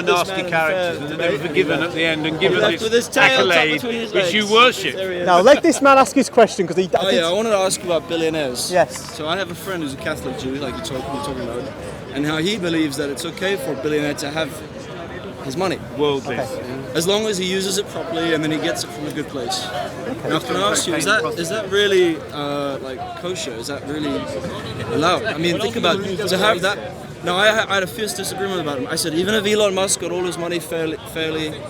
are nasty characters, and they're forgiven at the end and given this accolade which you worship. Now let this man ask his question because he. I wanted to ask about billionaires. Yes. So I have a friend who's a Catholic Jew, like you're talking about, and how he believes that it's okay for a billionaire to have his money, Worldly. as long as he uses it properly and then he gets it from a good place. Now, can I ask you, is that really like kosher? Is that really allowed? I mean, think about to have that. Now, I had a fierce disagreement about him. I said, even if Elon Musk got all his money fairly,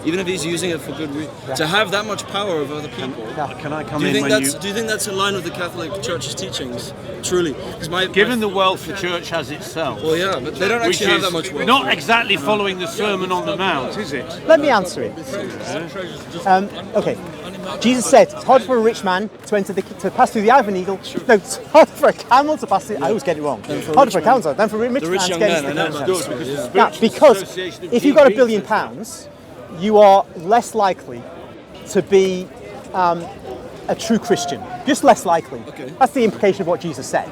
even if he's using it for good reason, to have that much power over other people. Can I come Do you in think when that's do you think that's in line with the Catholic Church's teachings? Truly, Given the wealth the church has itself. Well, yeah, but they don't Which actually have is that much wealth. not exactly following the Sermon on the Mount, is it? Let me answer it. Okay. Jesus said it's hard for a rich man to pass through the eye of an eagle. No, it's hard for a camel to pass through. I always get it wrong. Harder for a camel than for a rich man to get into the kingdom. Now, because if you've got £1 billion, you are less likely to be a true Christian. Just less likely. Okay. That's the implication of what Jesus said.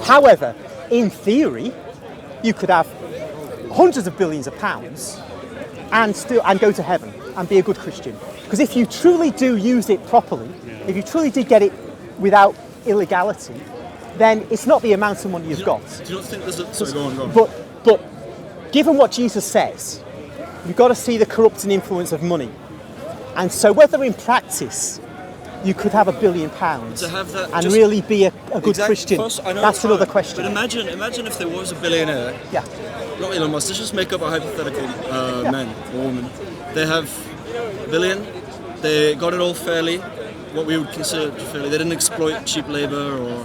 However, in theory, you could have hundreds of billions of pounds and go to heaven and be a good Christian. Because if you truly do use it properly, if you truly did get it without illegality, then it's not the amount of money you've got. Do you not think there's a... Sorry, go on. But given what Jesus says, you've got to see the corrupting influence of money. And so whether in practice you could have £1 billion To have that, and just- really be a good Exactly. Christian, First, I know that's it's another hard, question. But imagine if there was a billionaire, Yeah. not Elon Musk, let's just make up a hypothetical man or woman. They have $1 billion, they got it all fairly, what we would consider fairly. They didn't exploit cheap labor or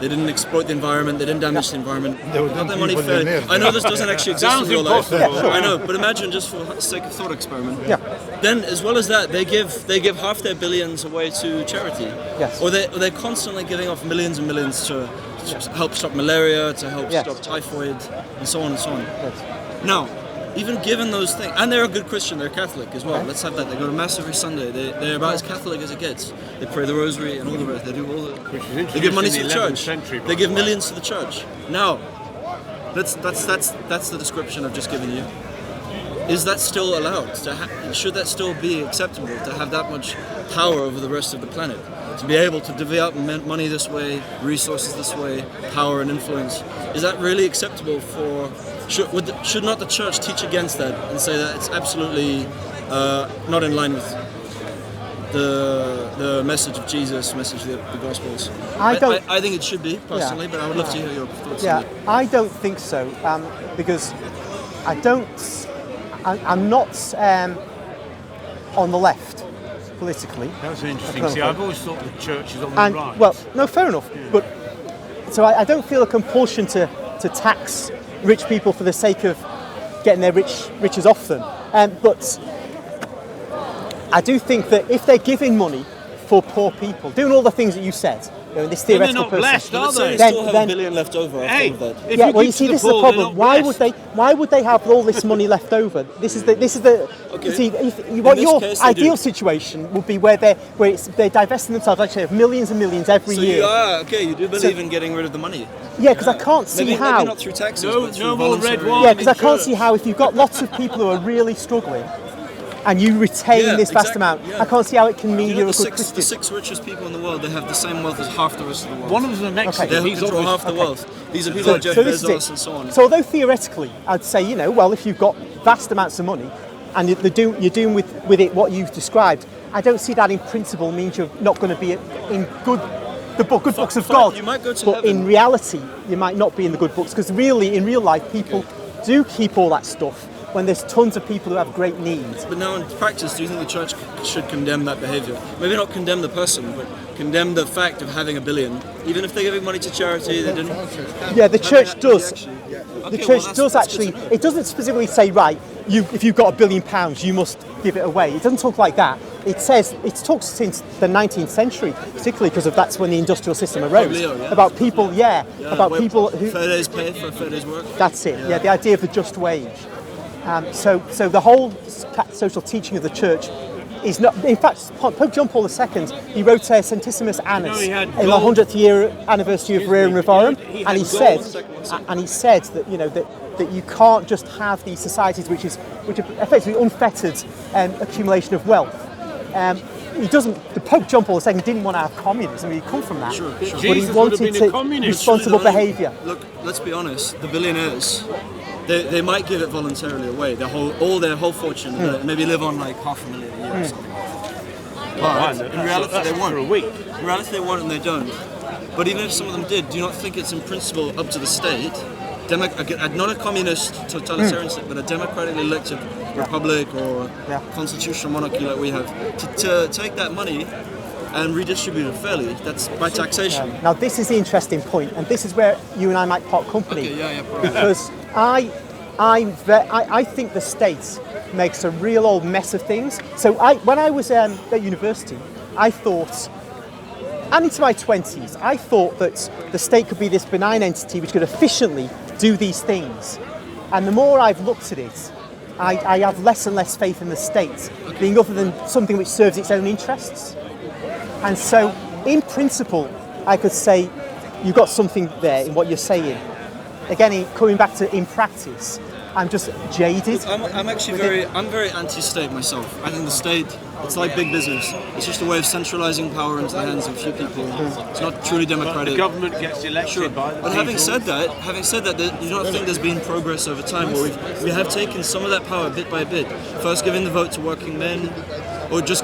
they didn't exploit the environment, they didn't damage the environment. They got their money fairly. I know this doesn't actually exist in real life. impossible. Yeah, sure. I know, but imagine just for the sake of thought experiment. Yeah. Then, as well as that, they give half their billions away to charity. Yes. Or they're constantly giving off millions and millions to help stop malaria, to help Yes. stop typhoid, and so on and so on. Yes. Now, even given those things, and they're a good Christian, they're Catholic as well. Let's have that. They go to mass every Sunday. They're about as Catholic as it gets. They pray the Rosary and all the rest. They do all the. They give money to the church. They give millions to the church. Now, that's the description I've just given you. Is that still allowed? Should that still be acceptable to have that much power over the rest of the planet? To be able to divvy up money this way, resources this way, power and influence. Is that really acceptable for... Should not the church teach against that and say that it's absolutely not in line with the message of Jesus, message of the Gospels? I think it should be, personally, but I would love to hear your thoughts on it. I don't think so, because I'm not on the left politically. That's interesting. See, I've always thought the church is on the right. Well, no, fair enough. Yeah. But so I don't feel a compulsion to tax rich people for the sake of getting their riches off them. But I do think that if they're giving money for poor people, doing all the things that you said, in this theoretical they're not blessed, are they? They still have $1 billion left over after all that. Yeah, well, you see, this is the problem. Why would they have all this money left over? This is the. Okay. You see, what your case, ideal situation would be where they're divesting themselves actually of millions and millions every year. You do believe in getting rid of the money. Yeah, because I can't see how. Maybe not through taxes, but through no more red voluntary- wine. Yeah, because I can't see how if you've got lots of people who are really struggling, and you retain this vast amount, I can't see how it can mean You know, you're a the good Christian. the six richest people in the world, they have the same wealth as half the rest of the world. One of them Mexico. They He's control always half the wealth. These are people like Jeff this is Bezos it. and so on. So although theoretically, I'd say, if you've got vast amounts of money, and you're doing with it what you've described, I don't see that in principle means you're not going to be in the good books of God. You might go to but heaven. in reality, you might not be in the good books, because really, in real life, people do keep all that stuff when there's tons of people who have great needs. But now in practice, do you think the church should condemn that behaviour? Maybe not condemn the person, but condemn the fact of having $1 billion. Even if they're giving money to charity, they didn't... Yeah, the church does. Okay, The church well, does that's good actually. to know. It doesn't specifically say, right, if you've got £1 billion, you must give it away. It doesn't talk like that. It talks since the 19th century, particularly because that's when the industrial system arose. Leo, yeah. About people, about people who. Fair day's pay for a fair day's work. That's it. Yeah, the idea of the just wage. So the whole social teaching of the church is not. In fact, Pope John Paul II, he wrote Centesimus Annus he had in the gold. 100th year anniversary of Rerum Revorum, He and he had said that that you can't just have these societies which are effectively unfettered accumulation of wealth. The Pope John Paul II didn't want to have communism. He'd come from that, but he Jesus would have wanted been a communist. responsible behaviour. Look, let's be honest. The billionaires, they might give it voluntarily away, all their whole fortune, maybe live on like $500,000 a year or something. But in reality, they won't. For a week. In reality, they won't, and they don't. But even if some of them did, do you not think it's in principle up to the state? Not a communist totalitarian state, but a democratically elected republic or constitutional monarchy like we have, to take that money and redistribute it fairly. That's by taxation. Now, this is the interesting point, and this is where you and I might part company. Okay, Because I think the state makes a real old mess of things. So when I was at university, I thought, and into my 20s, I thought that the state could be this benign entity which could efficiently do these things. And the more I've looked at it, I have less and less faith in the state being other than something which serves its own interests. And so, in principle, I could say you've got something there in what you're saying. Again, coming back to in practice, I'm just jaded. I'm actually very anti-state myself. I think the state, it's like big business. It's just a way of centralizing power into the hands of a few people. It's not truly democratic. The government gets elected by the But people. having said that, you don't think there's been progress over time where we have taken some of that power bit by bit. First giving the vote to working men, or just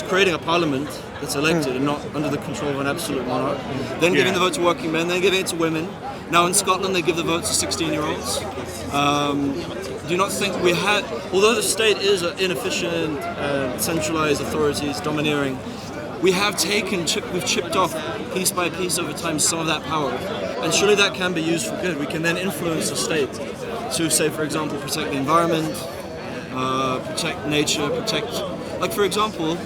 creating a parliament that's elected and not under the control of an absolute monarch. Then giving the vote to working men, then giving it to women. Now in Scotland they give the vote to 16-year-olds. Do you not think we had, although the state is inefficient, centralized authorities, domineering, we've chipped off piece by piece over time some of that power, and surely that can be used for good. We can then influence the state to, say, for example, protect the environment, protect nature, like for example,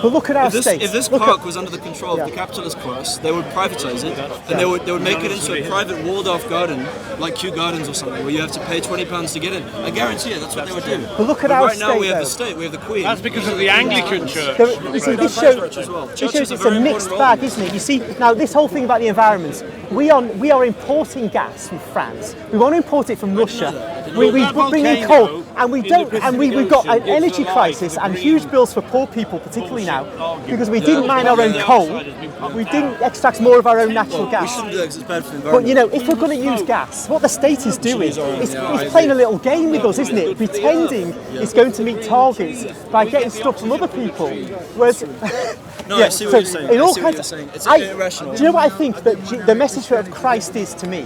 but look at our state. If this park was under the control of the capitalist class, they would privatize it, and they would make it into a private walled-off garden, like Kew Gardens or something, where you have to pay £20 to get in. I guarantee you, that's what they would do. But look at our right now state, we have though. the state, we have the Queen. That's because of the Anglican Church. You see, this shows it's a mixed bag, isn't it? You see, now this whole thing about the environment, we are importing gas from France. We want to import it from Russia. We bring in coal, and we've got an energy crisis and huge bills for poor people, particularly now, because we didn't mine our own coal, we didn't extract more of our own natural We gas. shouldn't do that because it's bad for the environment. But if we're going to use gas, what the state is doing is playing a little game with us, isn't it? Pretending it's going to meet targets by getting stuff from other people. Whereas, No, I see what you're saying. It's irrational. Do you know what I think that the message of Christ is to me?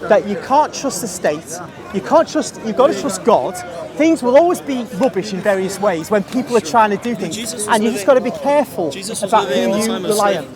That you can't trust the state, you've got to trust God. Things will always be rubbish in various ways when people are trying to do things, and you just got to be careful about who you rely on.